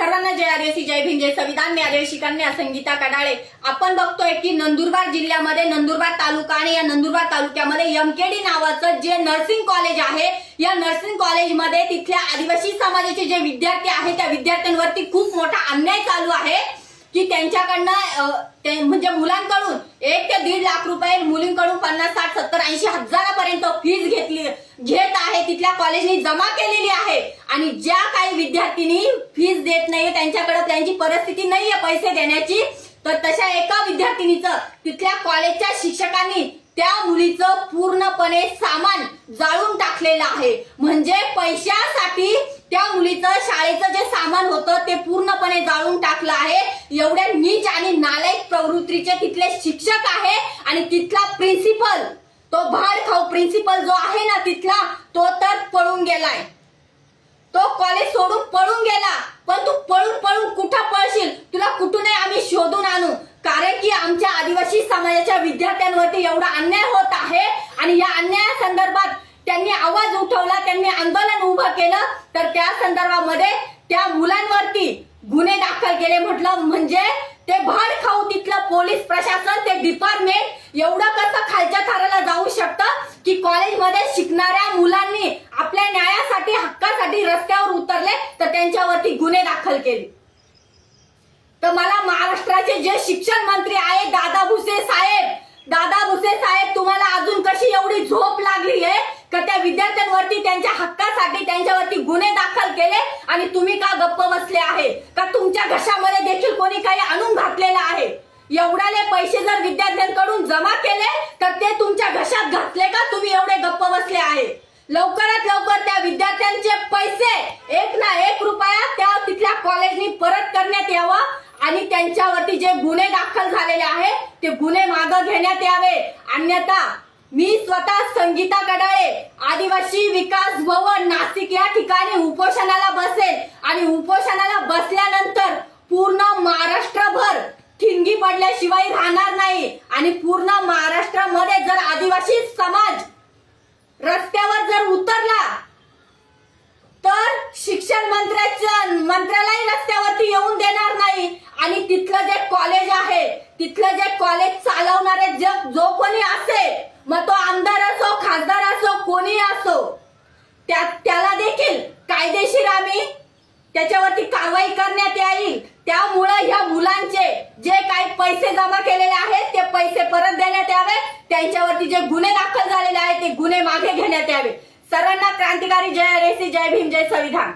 सर्वांना जय आदिवासी, जय भीम, जय संविधान. मी आदिवासी कन्या संगीता कडाळे. आपण बघतोय की नंदुरबार जिल्ह्यामध्ये नंदुरबार तालुका आणि या नंदुरबार तालुक्यामध्ये एमकेडी नावाचं जे नर्सिंग कॉलेज आहे, या नर्सिंग कॉलेजमध्ये तिथल्या आदिवासी समाजाचे जे विद्यार्थी आहेत त्या विद्यार्थ्यांवरती खूप मोठा अन्याय चालू आहे की त्यांच्याकडनं म्हणजे मुलांकडून 1 ते 1.5 लाख रुपये, मुलींकडून 50, 60, 70, 80 हजारापर्यंत फीस घेत आहे. तिथल्या कॉलेजनी जमा केलेली आहे आणि ज्या काही विद्यार्थ्यांनी फीस देत नाहीये, त्यांच्याकडे त्यांची परिस्थिती नाहीये पैसे देण्याची, तर तशा एका विद्यार्थिनीचं तिथल्या कॉलेजच्या शिक्षकांनी त्या मुलीचं पूर्णपणे सामान जाळून टाकलेलं आहे. म्हणजे पैशासाठी त्या मुलीचं शाळेचं जे सामान होतं ते पूर्णपणे जाळून टाकलं आहे. एवढ्या नीच आणि नालायक प्रवृत्तीचे तिथले शिक्षक आहे आणि तिथला प्रिन्सिपल, तो भाडखाऊ प्रिन्सिपल जो आहे ना तिथला, तो तर पळून गेलाय. तो कॉलेज सोडून पळून गेला. पण तू पळून कुठं पळशील? तुला कुठूनही आम्ही शोधून आणू, कारण की आमच्या आदिवासी समाजाच्या विद्यार्थ्यांवरती एवढा अन्याय होत आहे आणि या अन्यायासंदर्भात त्यांनी आवाज उठवला, त्यांनी आंदोलन उभं केलं, तर त्या संदर्भामध्ये त्या मुलांवरती गुन्हे दाखल केले. म्हटलं म्हणजे ते भाडखाऊ तिथलं पोलीस प्रशासन, ते डिपार्टमेंट एवढं कसं खालच्या थराला जाऊ शकतं की कॉलेजमध्ये शिकणाऱ्या मुलांनी आपल्या न्यायासाठी, हक्कासाठी रस्त्यावर उतरले तर त्यांच्यावरती गुन्हे दाखल केले. तर मला महाराष्ट्राचे जे शिक्षण मंत्री आहेत दादा भुसे साहेब, तुम्हाला अजून कशी एवढी झोप लागली आहे का त्या विद्यार्थ्यांवरती, त्यांच्या हक्कासाठी त्यांच्यावरती गुन्हे दाखल केले आणि तुम्ही का गप्प बसले आहे? का तुमच्या घशामध्ये देखील कोणी काही आणून घातलेलं आहे? एवढाले पैसे जर विद्यार्थ्यांकडून जमा केले तर ते तुमच्या घशात घातले का तुम्ही एवढे गप्प बसले आहे? लवकरात लवकर त्या विद्यार्थ्यांचे पैसे 1 ना 1 रुपया त्या तिथल्या कॉलेजनी परत करण्यात यावा आणि त्यांच्यावरती जे गुन्हे दाखल झालेले आहेत ते गुन्हे मागे घेण्यात यावे. अन्यथा मी स्वतः संगीता कडाळे आदिवासी विकास भवन नाशिक या ठिकाणी उपोषणाला बसेल आणि उपोषणाला बसल्यानंतर पूर्ण महाराष्ट्रभर ठिणगी पडल्याशिवाय राहणार नाही. आणि पूर्ण महाराष्ट्रामध्ये जर आदिवासी समाज रस्त्यावर जर उतरला तर शिक्षण मंत्र्यालाही रस्त्यावरती येऊन देणार नाही. आणि तिथलं जे कॉलेज आहे, तिथलं जे कॉलेज चालवणारे जो कोणी असेल, मग तो आमदार असो, खासदार असो, कोणी असो, त्याला देखील कायदेशीर आम्ही त्याच्यावरती कारवाई करण्यात येईल. त्यामुळे ह्या मुलांचे जे काही पैसे जमा केलेले आहेत ते पैसे परत देण्यात यावे. त्यांच्यावरती जे गुन्हे दाखल झालेले आहेत ते गुन्हे मागे घेण्यात यावे. सर्वांना क्रांतिकारी जय आदिवासी, जय भीम, जय संविधान.